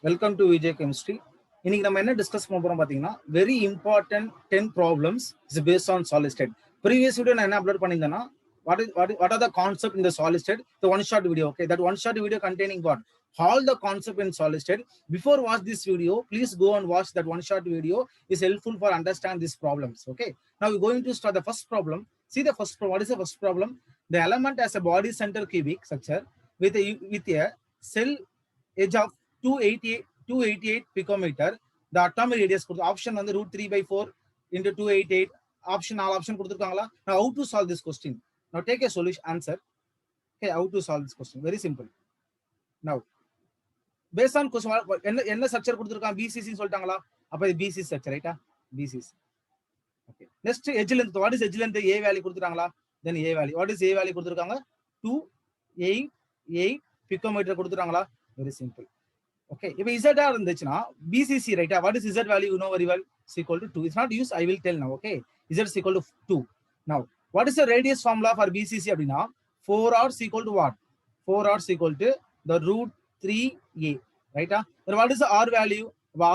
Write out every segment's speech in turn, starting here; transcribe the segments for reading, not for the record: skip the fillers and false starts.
Welcome to Vijay chemistry. இன்னைக்கு நம்ம என்ன டிஸ்கஸ் பண்ண போறோம் பாத்தீங்கன்னா, very important 10 problems is based on solid state. Previous video நான் என்ன upload பண்ணியிருந்தேன்னா, what are the concept in the solid state? The one shot video. Okay, that one shot video containing what? All the concept in solid state. Before watch this video, please go and watch that one shot video. Is helpful for understand these problems. Okay, now we're going to start the first problem. See the first problem. What is the first problem? The element has a body center cubic structure with a cell edge of 288 picometer. The atomic radius option on the root 3 by 4 into 288. Option all option கொடுத்திருக்காங்களா? Now how to solve this question? Now take a solution answer. Okay, how to solve this question? Very simple. Now based on question என்ன structure கொடுத்திருக்காங்க? BCC சொல்லிட்டாங்களா? அப்ப இது BC structure ரைட்டா? BCC. Okay. Next edge length. What is edge length? A value கொடுத்திருக்காங்களா? Then A value. What is A value கொடுத்திருக்காங்க? 288 picometer கொடுத்திருக்காங்களா? Very simple. Okay, if Z இருந்துச்சுனா BCC ரைட்டா? What is Z value? You know very well. Is equal to 2. It's not used. I will tell now. Okay, Z is equal to 2. Now what is the radius formula for BCC அப்படினா 4r is equal to what? 4r is equal to the root 3a ரைட்டா? Then what is the r value?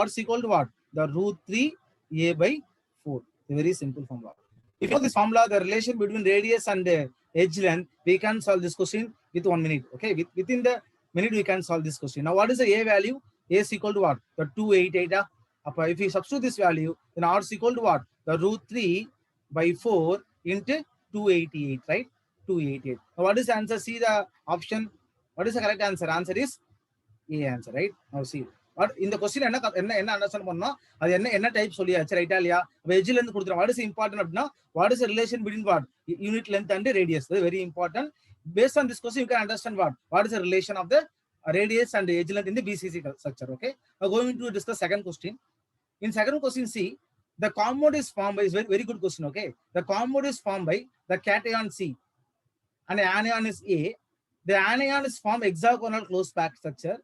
R is equal to what? The root 3a by 4. A very simple formula. If you know this formula, the relation between radius and edge length, we can solve this question with 1 minute. Okay, within the minute we can solve this question. Now what is the a value? A is equal to what? The 288. If we substitute this value, then r is equal to what? The root 3 by 4 into 288, right? 288. Now what is the answer? See the option. What is the correct answer? Answer is A answer, right? Now see. What in the question என்ன understand பண்ணனும்? அது என்ன type சொல்லியாச்சு ரைட்டா இல்லையா? Edge length கொடுத்துறோம். What is important அப்படினா what is the relation between what? Unit length and radius. Very important. Based on this question you can understand what is the relation of the radius and edge length in the BCC structure. Okay, now going to discuss second question. In second question, see the compound is formed by, is very good question. Okay, the compound is formed by the cation C and the anion is A. The anion is formed hexagonal close packed structure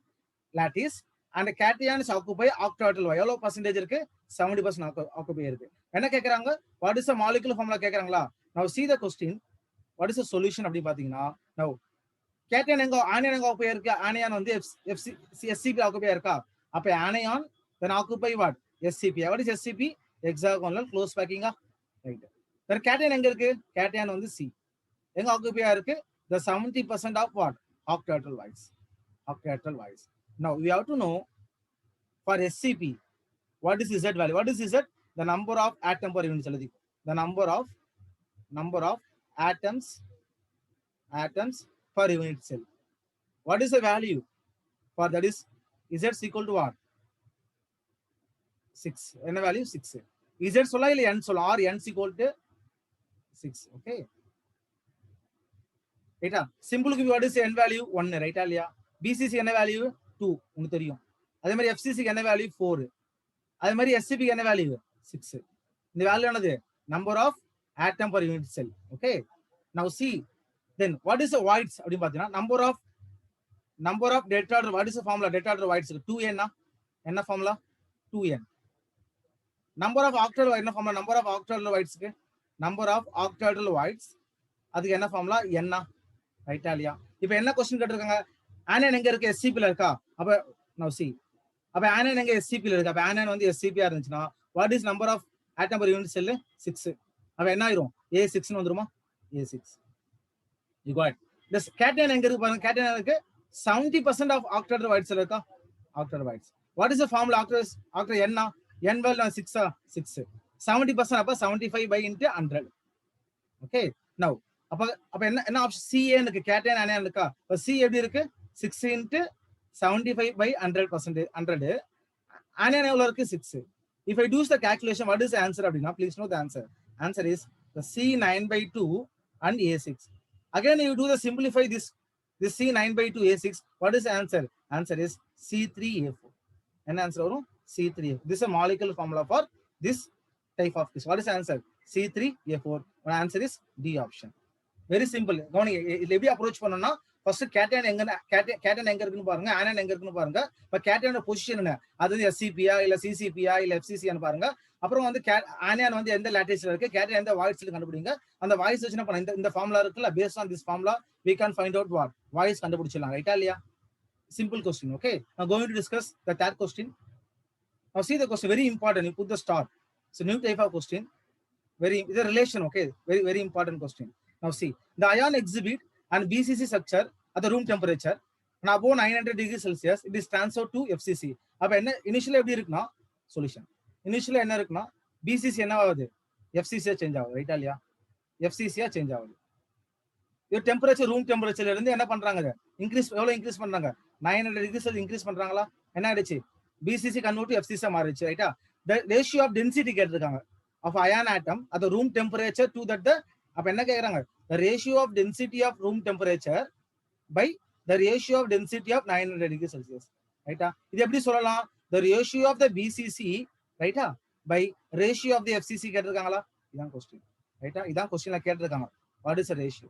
lattice and the cation is occupy octaedral wall. எவ்வளவு percentage இருக்கு? 70% occupy இருக்கு. என்ன கேக்குறாங்க? What is the molecular formula கேக்குறாங்களா? Now see the question. What is the solution அப்படி பாத்தீங்கன்னா, now cation எங்க anion எங்க occupy இருக்கு? anion வந்து SCP occupy இருக்கா? அப்ப anion then occupy what? SCP. What is SCP? Hexagonal close packing. Right. Then cation எங்க இருக்கு? cation வந்து C. எங்க occupy இருக்கு? The 70% of what? Octaedral wise. Octaedral wise. Now we have to know for SCP what is Z value? What is Z? The number of atom per unit cell. The number of atoms per unit cell. What is the value for that? Is Z equal to what? 6. What value? 6. Z sola illa n sola or n is equal to 6. Okay. Right? Simple give what is n value? 1 right? BCC n value 2. உங்களுக்கு தெரியும். அதே மாதிரி FCC என்ன value 4. அதே மாதிரி SCP என்ன value 6. இந்த value என்னது? Number of atom per unit cell. Okay. Now see, then what is the voids அப்படி பாத்தீங்கன்னா number of tetrahedral. What is the formula? Tetrahedral voids 2n. என்ன formula? 2n. Number of octahedral என்ன formula? Number of octahedral voids க்கு number of octahedral voids அதுக்கு என்ன formula? n. ரைட்டா இல்லையா? இப்போ என்ன क्वेश्चन கேட்டிருக்காங்க? anion எங்க இருக்கு? SCP ல இருக்கா? அப்ப now see, அப்ப anion எங்க SCP ல இருக்கு? அப்ப anion வந்து SCP ஆ இருந்துச்சுனா what is number of atom per unit cell? 6. அப்ப என்ன ஆயிரும்? A6 னு வந்துருமா? A6. You got it. This cation எங்க இருக்கு பாருங்க. cation இருக்கு 70% of octahedral voids இருக்கா? Octahedral voids. What is the formula? octa n n value 6 6. 70% அப்ப 75 by into 100. Okay. Now அப்ப என்ன ஆப்ஷன்? CA இருக்கு. cation anion இருக்கா? அப்ப C எப்படி இருக்கு? 6 into 75 by 100%. 100. Anion எவ்வளவு இருக்கு? 6. If I do the calculation, what is the answer அப்படினா? Please know the answer. Answer is the C9 by 2 and A6. Again you do the simplify this C9 by 2 A6. What is the answer? Answer is C3A4. And answer வரும் C3A4. This is a molecular formula for this type of quiz. What is the answer? C3A4. One answer is D option. Very simple. கவனிங்க, இதுல எப்படி approach பண்ணனும்னா first cation எங்க இருக்குன்னு பாருங்க, anion எங்க இருக்குன்னு பாருங்க. இப்ப cationோட பொசிஷன் என்ன? அது SCP ஆ இல்ல CCP ஆ இல்ல FCC ஆன்னு பாருங்க. அப்புறம் வந்து anion வந்து எந்த latticeல இருக்கு, cation எந்த voidsல கண்டுபிடிங்க. அந்த voids வச்சு என்ன பண்ண இந்த ஃபார்முலா இருக்குல்ல, based on this formula we can find out what voids கண்டுபிடிச்சிடலாம். ரைட்டா இல்லையா? Simple question. Okay. Now going to discuss the third question. Now see the question, very important. You put the star. So new type of question. It's a relation. Okay. Very important question. Now see the ion exhibit and BCC structure at the room temperature and above 900 degrees Celsius. It is transferred to FCC. அப்ப initially எப்படி இருக்குனா solution. Initially என்ன இருக்குனா BCC என்ன ஆகுது FCC change ஆகுது ரைட்டா இல்லையா FCC சேஞ்ச் ஆகுது இது டெம்பரேச்சர் ரூம் டெம்பரேச்சர்ல இருந்து என்ன பண்றாங்க இன்க்ரீஸ் எவ்வளவு இன்க்ரீஸ் பண்றாங்க 900 degrees இன்க்ரீஸ் பண்றாங்களா என்ன ஆயிடுச்சு BCC கன்வெர்ட் டு FCC மாறிடுச்சு ரைட்டா the ratio of density கேட்டிருக்காங்க of ion atom at the room temperature to that the அப்ப என்ன கேக்குறாங்க the ratio of density of room temperature by the ratio of density of 900 degrees Celsius ரைட்டா இது எப்படி சொல்லலாம் the ratio of the BCC ரைட்டா by ratio of the FCC கேட்டிருக்காங்களா இதான் question ரைட்டா இதான் क्वेश्चनல கேட்டிருக்காங்க what is the ratio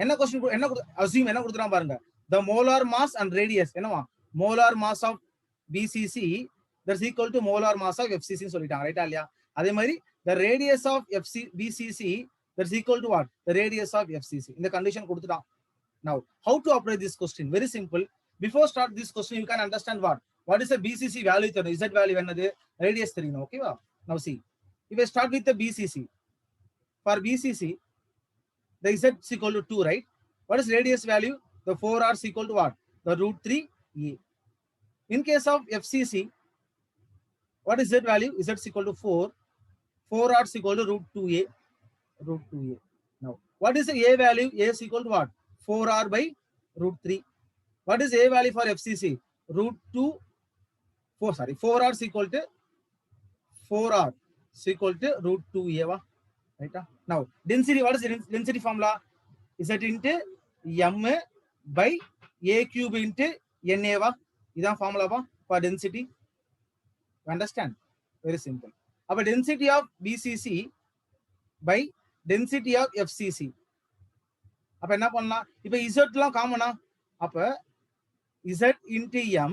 என்ன क्वेश्चन என்ன அஸ்யூம் என்ன கொடுத்துறாங்க பாருங்க the molar mass and radius என்னவா molar mass of BCC that's equal to molar mass of FCC ன்னு சொல்லிட்டாங்க ரைட்டா இல்லையா அதே மாதிரி the radius of BCC that's equal to what the radius of FCC இந்த கண்டிஷன் கொடுத்துட்டான் now how to apply this question very simple before start this question you can understand what is the BCC value தெரியும் Z value என்னது radius தெரியணும் ஓகேவா now see if I start with the BCC for BCC the Z is equal to 2 right what is radius value the 4r is equal to what the root 3 a in case of FCC what is Z value Z is equal to 4r is equal to root 2a now what is the a value a is equal to what 4r by root 3 what is a value for FCC root 2 4r is equal to 4r is equal to root 2a right now density what is the density formula Z into m by a cube into na va idan formula va for density you understand very simple அப்ப density of BCC by density of FCC அப்ப என்ன பண்ணலாம் இப்ப Z எல்லாம் காமனா அப்ப Z into m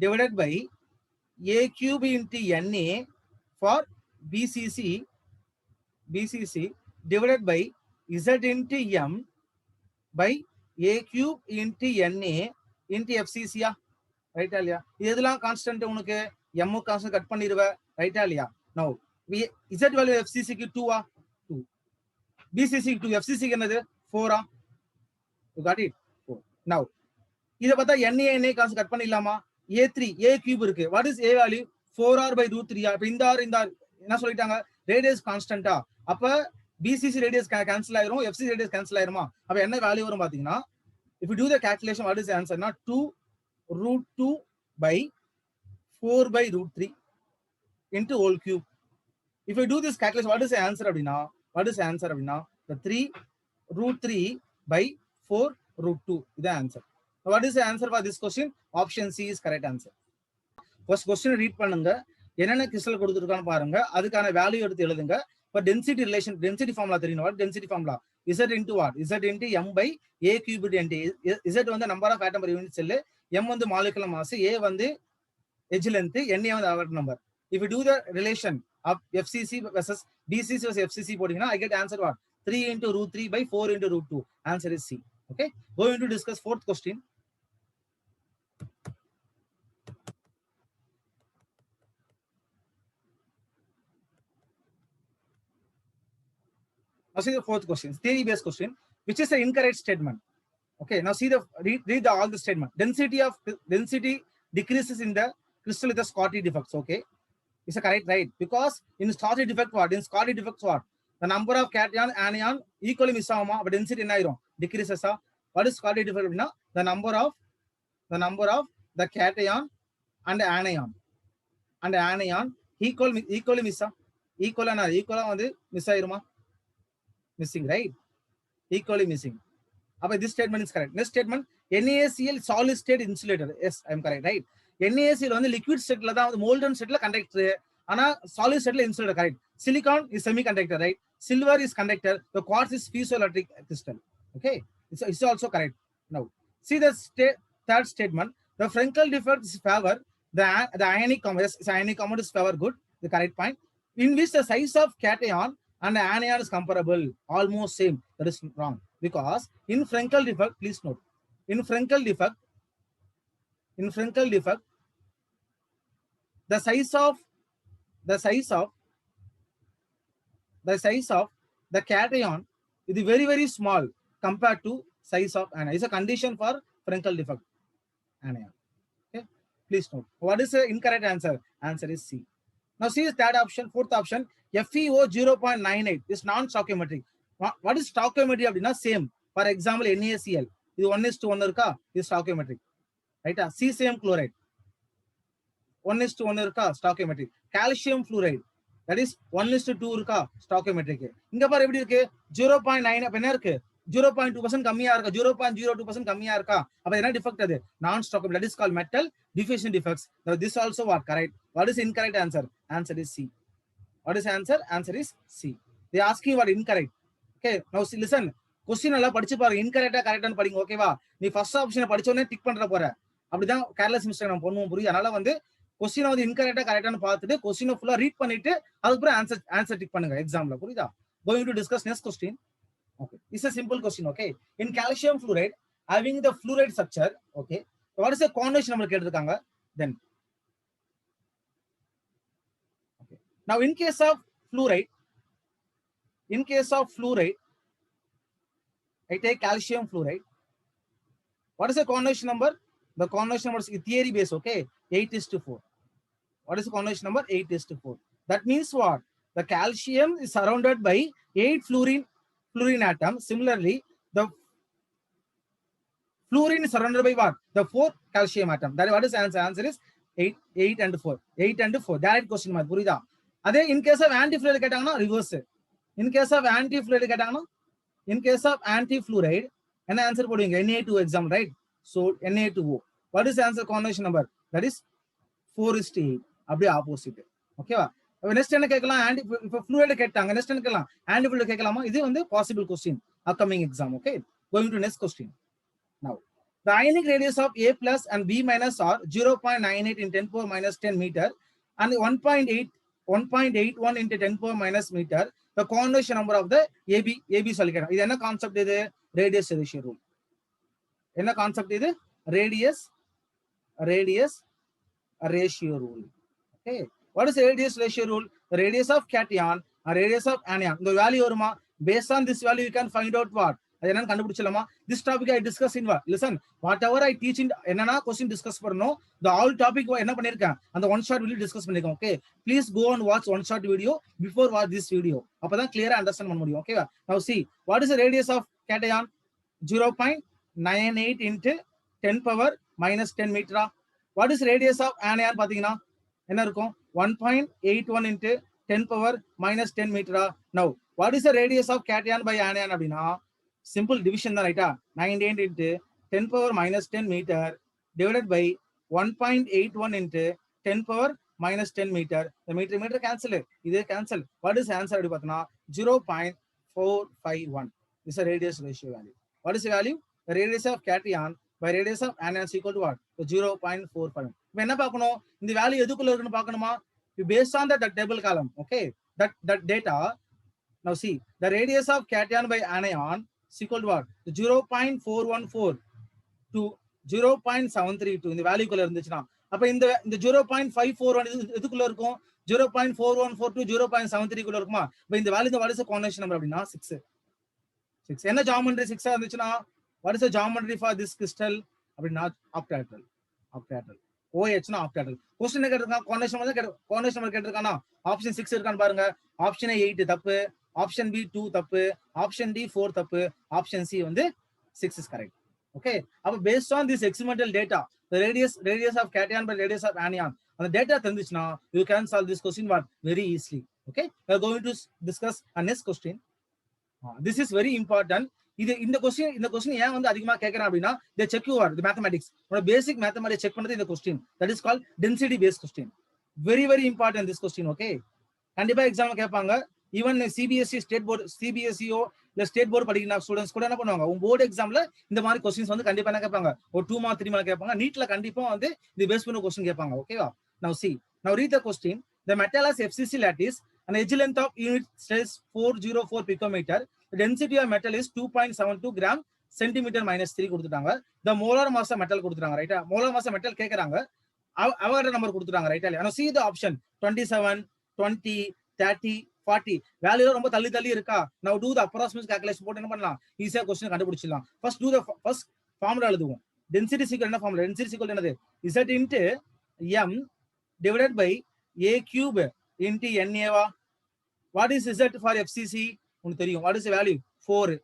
divided by a cube into na for BCC divided by Z into m by a cube into na into FCC ரைட்டா இல்லையா இதெல்லாம் கான்ஸ்டன்ட் உனக்கு m கான்ஸ்டன்ட் கட் பண்ணிடுவ ரைட்டா இல்லையா now Z value FCC க்கு 2 2 BCC க்கு 2 FCC க்கு என்னது 4 you got it 4 now இத பார்த்தா na கான்ஸ்டன்ட் கட் பண்ணிடலாமா a3 a cube இருக்கு what is a value 4r by root 3 அப்ப இந்த என்ன சொல்லிட்டாங்க ரேடியஸ் கான்ஸ்டன்ட்டா அப்ப BCC radius cancel ஆயிரும் FCC radius cancel ஆயிருமா அப்ப என்ன வேல்யூ வரும் பாத்தீங்கன்னா if you do the calculation what is the answer not 2 root 2 by 4 by root 3 into whole cube if you do this calculation what is the answer அப்படினா the 3 root 3 by 4 root 2 இதான் answer what is the answer for this question option C is correct answer first question read பண்ணுங்க என்னென்ன crystal கொடுத்திருக்கான்னு பாருங்க அதுக்கான value எடுத்து எழுதுங்க for density relation density formula தெரியும் what density formula Z into what Z into m by a cubed into Z வந்து number of atom per unit cell m வந்து molecular mass a வந்து edge length na வந்து atomic number if you do the relation of FCC versus BCC versus FCC போடிங்கனா I get answer what 3 into root 3 by 4 into root 2 answer is C okay going to discuss fourth question now see the fourth question theory based question which is the incorrect statement okay now see the read all the statement density decreases in the crystal with the Schottky defects okay it's a correct right because in Schottky defect what in Schottky defects what the number of cation anion equally miss ஆகுமா but density என்ன ஆயிரும் decreases what is Schottky defect அப்படினா the number of the cation and anion equally miss equal வந்து miss ஆயிருமா missing right equally missing அப்ப this statement is correct next statement NaCl solid state insulator yes I am correct right NaCl வந்து liquid state ல தான் வந்து molten state ல conductor ஆனா solid state ல insulator correct silicon is semiconductor right silver is conductor the quartz is piezoelectric crystal okay it's also correct now see the third statement the Frenkel defect is favor the ionic compound is favor good the correct point in which the size of cation and the anion is comparable almost same that is wrong because in Frenkel defect please note in Frenkel defect in Frenkel defect, the size of the cation is very, very small compared to size of anion. It's a condition for Frenkel defect anion. Okay, please note. What is the incorrect answer? Answer is C. Now C is third option. Fourth option, FeO 0.98 is non-stoichiometric. What is stoichiometry? அப்படின்னா same. For example, NaCl இது 1:1 இருக்கா, இது stoichiometric. ரைட்டா? cesium chloride 1:1 இருக்கா, stoichiometric. calcium fluoride that is 1:2 இருக்கா, stoichiometric. இங்க பாரு எப்படி இருக்கு, 0.9 அப்ப என்ன இருக்கு, 0.2% கம்மியா இருக்கா, 0.02% கம்மியா இருக்கா, அப்ப என்ன டிஃபெக்ட் அது, நான் stoichiometric. That is called metal diffusion defects. Now this also what correct. What is incorrect answer? Answer is C. What is answer? Answer is C. They asking what incorrect. Okay, now see, listen. Question எல்லாம் படிச்சு பாருங்க, இன்கரெக்டா கரெக்டான்னு படிங்க. ஓகேவா? நீ first ஆப்ஷனை படிச்சோடனே tick பண்ற போற, அப்படிதான் கேர்லெஸ் மிஸ்டேக் நம்ம பண்ணுவோம், புரியுது? அதனால வந்து கொஸ்டினை வந்து இன்கரெக்டா கரெக்டான்னு பார்த்துட்டு கொஸ்டினை ஃபுல்லா ரீட் பண்ணிட்டு அதுக்கப்புறம் ஆன்சர் டிக் பண்ணுங்க எக்ஸாம்ல, புரியுதா? Going to discuss next question. Okay, it's a simple question. Okay, in calcium fluoride having the fluoride structure, okay, what is the coordination நம்ம கேட்டிருக்காங்க. Then okay, now in case of fluoride, I take calcium fluoride. What is the coordination number? The coordination number is theory base, okay, 8:4. What is the coordination number? 8:4. That means what? The calcium is surrounded by 8 fluorine atoms. Similarly, the fluorine is surrounded by what? The 4 calcium atom. That what is the answer? Answer is 8 and 4. 8 and 4. Direct question mark. புரியுதா? அதே in case of anti-fluoride கேட்டாங்கன்னா reverse. In case of anti-fluoride கேட்டாங்கன்னா, in case of anti-fluoride என்ன answer போடுவீங்க? Na2 exam, right? So Na2O. What is the answer coordination number? That is 4:8. அப்படியே opposite. ஓகேவா? Next என்ன கேட்கலாம்? இப்போ fluoride கேட்டாங்க, நெக்ஸ்ட் என்ன கேட்கலாம்? anti-fluoride கேட்கலாமா? இது வந்து possible question upcoming exam. Okay, going to next question. Now the ionic radius of A plus and B minus are 0.98 in 10 power minus 10 meter and 1.81 into 10 power minus meter. The coordination number of the AB சொல்லிக்கிறேன். இது என்ன concept? இது radius ratio rule. என்ன concept இது? radius ratio rule. Okay, what is radius ratio rule? The radius of cation and radius of anion, the value வருமா? Based on this value you can find out what, அது என்னன்னு கண்டுபிடிச்சலாமா? This topic I discuss in what, listen, whatever I teach in என்னன்னா question discuss பண்ணனும். The all topic என்ன பண்ணிருக்கேன், அந்த one shot video discuss பண்ணிருக்கேன். Okay, please go and watch one shot video before watch this video. அப்பதான் clear understand பண்ண முடியும். Okay, now see, what is the radius of cation? 0.98 into 10 power minus 10 meter. What is radius of anion பாத்தீங்கன்னா என்ன இருக்கும்? 1.81 into 10 power minus 10 meter. Now what is the radius of cation by anion அப்படின்னா simple division தான், ரைட்டா? 98 into 10 power minus 10 meter divided by 1.81 into 10 power minus 10 meter. The meter cancel, இதே cancel. What is answer அப்படி பார்த்தோம்னா 0.451 is a radius ratio value. What is the value? The radius of cation by radius of anion is equal to what? 0.45. இப்போ என்ன பார்க்கணும்? இந்த value எதுக்குள்ள இருக்குன்னு பார்க்கணுமா? Based on that table column, okay, that data. Now see, the radius of cation by anion is equal to what? 0.414 to 0.732. இந்த வேல்யூக்குள்ள இருந்துச்சுன்னா அப்ப இந்த 0.541 எதுக்குள்ள இருக்கும்? 0.414 to 0.73 குள்ள இருக்குமா? இப்போ இந்த value what is the coordination number அப்படின்னா 6. என்ன geometry 6 ஆ இருந்துச்சுன்னா what is the geometry for this crystal அப்படின்னா octahedral. OH னா octahedral. क्वेश्चन கேட்டிருக்கான், coordination நம்பர் கேட்டிருக்கானா? ஆப்ஷன் 6 இருக்கான்னு பாருங்க. ஆப்ஷன் 8 தப்பு, ஆப்ஷன் B 2 தப்பு, ஆப்ஷன் D 4 தப்பு, ஆப்ஷன் C வந்து 6 is correct. Okay, அப்ப based on this experimental data, the radius of cation by radius of anion, அந்த data தெரிஞ்சுச்சுனா you can solve this question what very easily. Okay, we are going to discuss our next question. This is very important. இந்த question ஏன் வந்து அதிகமா கேக்குறேன் அப்படின்னா they check your the mathematics, உங்க basic mathematics check பண்றது இந்த question. That is called density based question. Very very important this question. Okay, கண்டிப்பா எக்ஸாம்ல கேட்பாங்க. ஈவன் சிபிஎஸ்சி ஸ்டேட் போர்டு, சிபிஎஸ்சியோ இல்ல ஸ்டேட் போர்டு படிக்கிற ஸ்டூடெண்ட்ஸ் கூட என்ன பண்ணுவாங்க, உங்க போர்டு எக்ஸாம்ல இந்த மாதிரி கொஸ்டின்ஸ் வந்து கண்டிப்பா என்ன கேட்பாங்க, ஒரு 2 மார்க் 3 மார்க் கேட்பாங்க. நீட்ல கண்டிப்பா வந்து இது பேஸ் பண்ண கொஸ்டின் கேட்பாங்க. ஓகேவா? Now see, now read the question. The metal has FCC lattice, an edge length of unit stress 404 picometer. The density of metal is 2.72 gram centimetre minus 3 கொடுத்துட்டாங்க. The molar mass of metal கொடுத்துட்டாங்க ரைட்டா. Molar mass of metal கேட்கறாங்க. Avogadro number கொடுத்துட்டாங்க ரைட்டா இல்லையா. now see the option 27 20 30 40 value ரொம்ப தள்ளி தள்ளி இருக்கா. now do the approximate calculation போட்டு என்ன பண்ணலாம், ஈஸியா क्वेश्चन கண்டுபிடிச்சிடலாம். First do the first formula எழுதுவோம். டென்சிட்டி ஈக்குவல் என்ன ஃபார்முலா, டென்சிட்டி ஈக்குவல் என்னது, z into m divided by a cube into na வா. what is z for fcc உங்களுக்கு தெரியும். what is the value 4.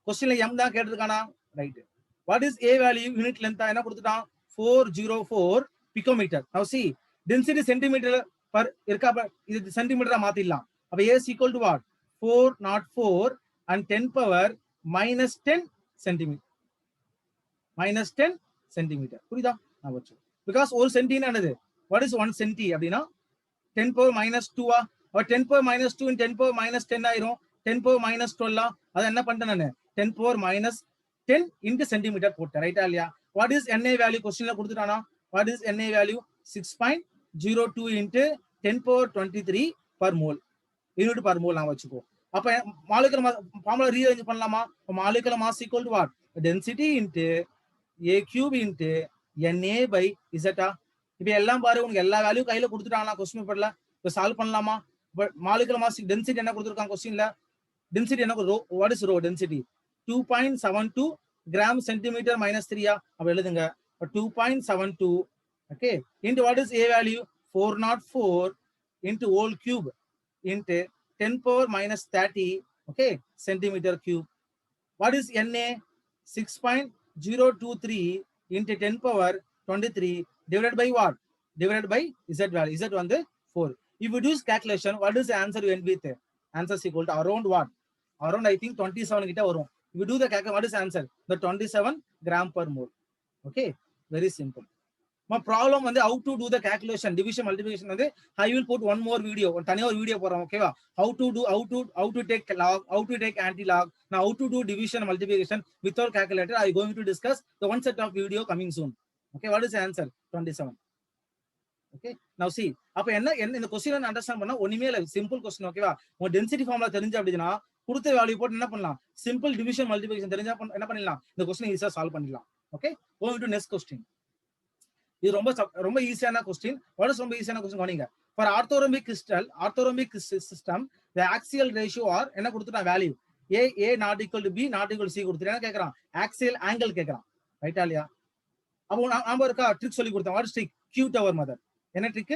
क्वेश्चनல m தான் கேட்டிருக்கானா right. what is a value unit length என்ன கொடுத்துட்டான் 404 picometer. now see density centimeter per இருக்கா, இது சென்டிமீட்டரா மாத்திடலாம். அப்ப a is equal to what 404 and 10 power minus 10 centimeter minus 10 centimeter புரியுதா. நான் வச்சு because ஒரு சென்டினா என்னது, what is 1 centi அப்படினா 10 power minus 2 ஆ. அப்ப 10 power minus 2 and 10 power minus 10 ஆயிரும். 10 power minus 12 அத என்ன பண்ணிட்டேன் நானு 10 power minus 10 into சென்டிமீட்டர் போட்டேன் ரைட்டா இல்லையா. what is na value क्वेश्चनல கொடுத்துட்டானா, what is na value 6.02 into 10 power 23 per mole unit per mole நான் வச்சுக்கோ. அப்ப மாலிகுலர் மாஸ் ஃபார்முலா ரீஅரேஞ்ச் பண்ணலாமா. Molecular mass equal to what density into a cube into na by z. இப்ப எல்லாம் பாரு உங்களுக்கு எல்லா value கையில கொடுத்துட்டாங்களா क्वेश्चन பேப்பர்ல. இப்ப சால்வ் பண்ணலாமா. மாலிகுலர் மாஸ் டென்சிட்டி என்ன கொடுத்திருக்காங்க क्वेश्चनல, டென்சிட்டி என்ன rho, what is rho density 2.72 gram centimetre minus 3 ஆ. அப்ப எழுதுங்க 2.72 okay into what is a value 404 into whole cube into 10 power minus 30 okay centimeter cube. what is na 6.023 into 10 power 23 divided by what, divided by z value, z வந்து 4. if you do calculation what is the answer you end with, answer is equal to around what, around I think 27 கிட்ட வரும். if you do the calculation what is the answer, the 27 gram per mole. okay very simple. my problem வந்து how to do the calculation division multiplication வந்து I will put one more video, ஒரு தனியா ஒரு video போறோம் ஓகேவா. how to do how to take log, how to take anti log, now how to do division multiplication without calculator I going to discuss the one set of video coming soon. okay what is the answer 27. okay now see அப்ப என்ன இந்த question understand பண்ணா ஒண்ணுமே இல்ல, simple question ஓகேவா. உங்க density formula தெரிஞ்சு அப்படினா கொடுத்த வேல்யூ போட்டு என்ன பண்ணலாம், சிம்பிள் டிவிஷன் மல்டிப்ளிகேஷன் தெரிஞ்சா என்ன பண்ணிடலாம், இந்த क्वेश्चन ஈஸியா சால்வ் பண்ணிடலாம். Okay going to next question. இது ரொம்ப ஈஸியான क्वेश्चन. what is ரொம்ப ஈஸியான क्वेश्चन கவனிங்க. for orthorhombic system the axial ratio are என்ன கொடுத்துட்டான் value a not equal to b not equal to c கொடுத்துட்டான். என்ன கேக்குறான், axial angle கேக்குறான் ரைட்டா இல்லையா. அப்போ நாம இருக்கா ட்ரிக் சொல்லி கொடுத்தோம். what is trick, cute our mother. என்ன ட்ரிக்,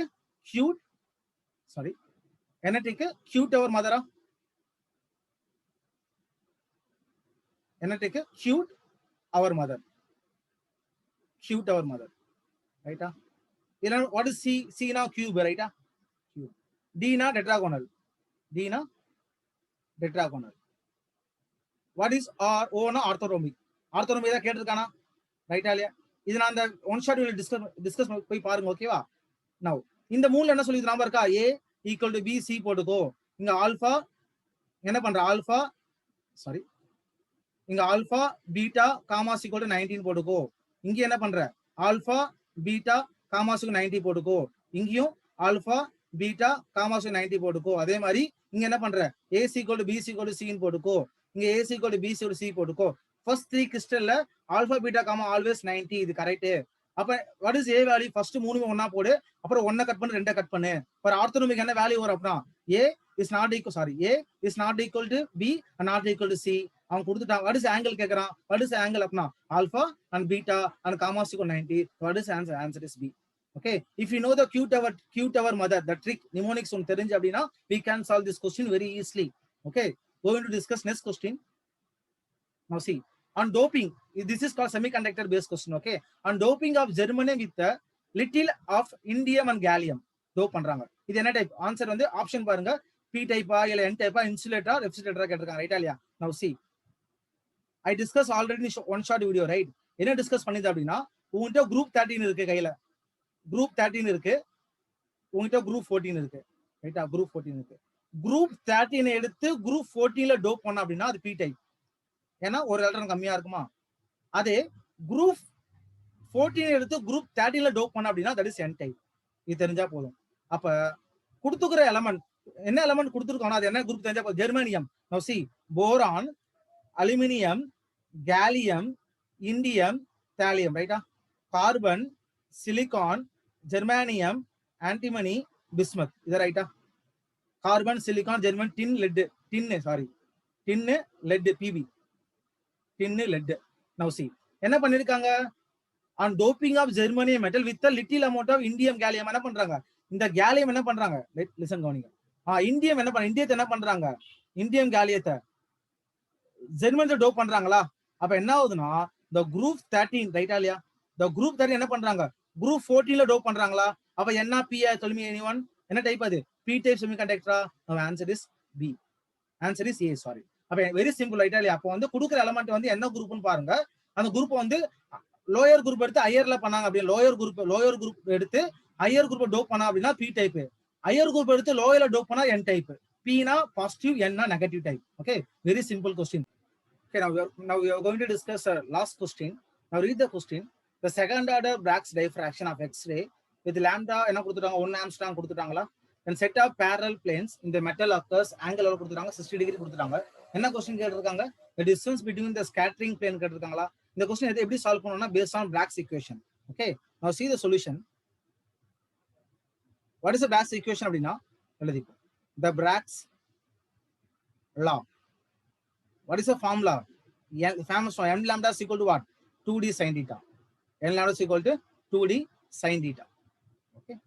cute sorry என்ன ட்ரிக் cute our mother. என்ன trick cute our mother, cute our mother ரைட்டா. இல்ல what is c na cube ரைட்டா, cube. d na tetragonal, d na tetragonal. what is r o na orthorhombic, orthorhombic தான் கேட்டிருக்கானா ரைட்டா இல்லையா. இது நான் அந்த ஒன் ஷாட் வீடியோ டிஸ்கஸ் போய் பாருங்க ஓகேவா. now இந்த மூணுல என்ன சொல்லி நாம இருக்கா, a equal to b c போட்டுக்கோ. இங்க ஆல்பா என்ன பண்ற, ஆல்பா சாரி இங்க alpha beta commas equal to 19 போட்டுக்கோ. இங்க என்ன பண்ற, ஆல்பா பீட்டா காமாஸுக்கு 90 போட்டுக்கோ. இங்கேயும் ஆல்பா பீட்டா காமாஸுக்கு 90 போட்டுக்கோ. அதே மாதிரி இங்க என்ன பண்ற, a equal to b equal to c போட்டுக்கோ. இங்க a equal to b equal to c போட்டுக்கோ. ஃபர்ஸ்ட் 3 கிறிஸ்டல்ல ஆல்பா பீட்டா காமா ஆல்வேஸ் 90, இது கரெக்ட். அப்ப what is a value, first மூணுமே ஒண்ணா போடு, அப்புறம் 1 கட் பண்ணு 2 கட் பண்ணு. ஃபார் ஆர்த்தோனமிக் என்ன வேல்யூ வரும் அப்படினா a is not equal sorry a is not equal to b and not equal to c. அவன் கொடுத்துட்டான். what is angle கேக்குறான், what is angle அப்படினா alpha and beta and gamma is equal 90. what is answer, answer is b. okay if you know the cute our mother, the trick mnemonics on தெரிஞ்சு அப்படினா we can solve this question very easily. okay going to discuss next question. now see on doping, this is called semiconductor based question. okay on doping of germanium with a little of indium and gallium dope பண்றாங்க. இது என்ன type, answer வந்து option பாருங்க, p டைப்பா இல்ல n டைப்பா, இன்சுலேட்டரா ரெஃப்ரிஜரேட்டரா கேட்டிருக்காங்க ரைட்டா இல்லையா. now see I discuss already one shot video right. என்ன டிஸ்கஸ் பண்ணிது அப்படினா உங்ககிட்ட group 13 இருக்கு கையில, group 13 இருக்கு, உங்ககிட்ட group 14 இருக்கு ரைட்டா, group 14 இருக்கு. group 13 எடுத்து group 14ல டோப் பண்ண அப்படினா அது p டைப், ஏன்னா ஒரு எலக்ட்ரான் கம்மியா இருக்குமா. அதே group 14 எடுத்து group 13ல டோப் பண்ண அப்படினா that is n டைப். இது தெரிஞ்சா போதும். அப்ப கொடுத்துக்கிற எலமெண்ட் என்ன எலமெண்ட் கொடுத்துருக்கோம், அது என்ன குரூப் தெரிஞ்சா போதும், ஜெர்மானியம். now see boron, aluminium, gallium, indium, thallium, right? Carbon, silicon, germanium, antimony, bismuth. Is that right? Carbon, silicon, germanium, tin, lead, PB. Tin, lead. Now see, என்ன பண்ணிருக்காங்க? On doping of germanium metal with a little amount of indium gallium என்ன பண்றாங்க? இந்த gallium என்ன பண்றாங்க? Listen கவனிங்க. indium என்ன பண்றாங்க? இந்தியத்தை என்ன பண்றாங்க? indium galliumத்தை ஜெர்மனில டோப் பண்றாங்களா? அப்ப என்ன ஆகுதுன்னா the group 13 ரைட்டா இல்லையா? the group 13 என்ன பண்றாங்க? group 14ல டோப் பண்றாங்களா? அப்ப என்ன p tell me anyone? என்ன டைப் அது? p type semiconductor. Our answer is b. Answer is a, sorry. அப்ப வெரி சிம்பிள் ரைட்டா இல்லையா? அப்ப வந்து கொடுக்குற எலிமெண்ட் வந்து என்ன குரூப்னு பாருங்க. அந்த குரூப் வந்து லோயர் குரூப் எடுத்து ஹையர்ல பண்ணாங்க அப்படியே லோயர் குரூப் எடுத்து ஹையர் குரூப் டோப் பண்ணா அப்படின்னா p டைப். ஹையர் குரூப் எடுத்து லோயர்ல டோப் பண்ணா n டைப். p னா பாசிட்டிவ், n னா negative type. Okay, very simple question. Okay, now we are going to discuss last question. Now read the question. The second order Bragg's diffraction of X-ray with lambda என்ன கொடுத்துட்டாங்க? 1 Armstrong கொடுத்துட்டாங்களா? Then set of parallel planes in the metal occurs angle எவ்வளவு கொடுத்துட்டாங்க? 60 degree கொடுத்துட்டாங்க. என்ன question கேட்டிருக்காங்க? The distance between the scattering plane கேட்டிருக்காங்களா? இந்த question எப்படி solve பண்ணனும்னா based on Bragg's equation. Okay, now see the solution. What is the Bragg's equation அப்படினா எழுதிக்கோ. The Bragg's law. What is the formula? Famous one. M lambda is equal to what? 2d sin theta. N lambda is equal to 2d sin theta. Okay.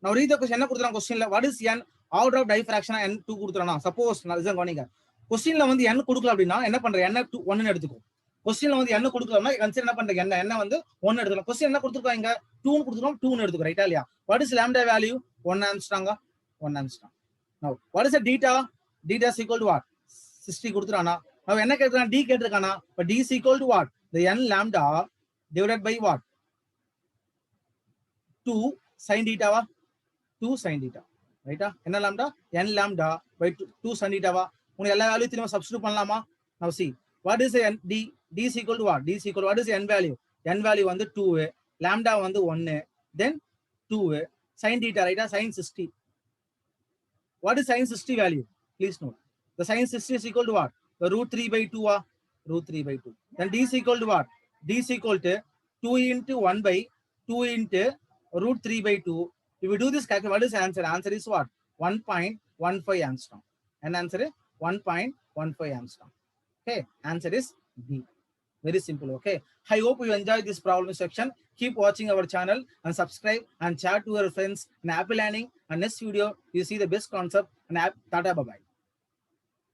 Now read the question. என்ன கொடுத்துறாங்க கொஸ்டின்ல? What is n? Order of diffraction n2 கொடுத்துறானா? Suppose நான் இத கவனிங்க. கொஸ்டின்ல வந்து n கொடுக்கல அப்படினா என்ன பண்ற? n 1 ன்னு எடுத்துக்கோ. கொஸ்டின்ல வந்து n கொடுக்கலனா கன்சிடர் என்ன பண்றீங்க? n வந்து 1 எடுத்துக்கலாம். கொஸ்டின் என்ன கொடுத்திருக்காங்க? 2 ன்னு கொடுத்துறோம், 2 ன்னு எடுத்துக்கோ. ரைட்டா இல்லையா? What is lambda value? 1 Armstrong. 1 Armstrong. Now what is the theta? Theta is equal to what? 60 கொடுத்துறானா? Now என்ன கேட்டிருக்கானா? d கேட்டிருக்கானா? but d is equal to what? The n lambda divided by what? 2 sin theta வா? 2 sin theta. ரைட்டா? என்ன lambda? n lambda by 2 sin theta வா? உங்களுக்கு எல்லா value திரும்ப substitute பண்ணலாமா? Now see, what is the n? d is equal to what? d is equal to what is the n value? n value வந்து 2, lambda வந்து 1, then 2 sin theta, ரைட்டா? sin 60. What is sin 60 value? Please note. The sin 60 is equal to what? The root 3 by 2 root 3 by 2. Then d is equal to what? d is equal to 2 into 1 by 2 into root 3 by 2. If we do this calculation, what is the answer? Answer is what? 1.15 Armstrong. And answer is 1.15 Armstrong. Okay, answer is B. Very simple. Okay, I hope you enjoyed this problem section. Keep watching our channel and subscribe and chat to your friends in Apple Learning. And next video, you see the best concept and app. Tata, bye bye.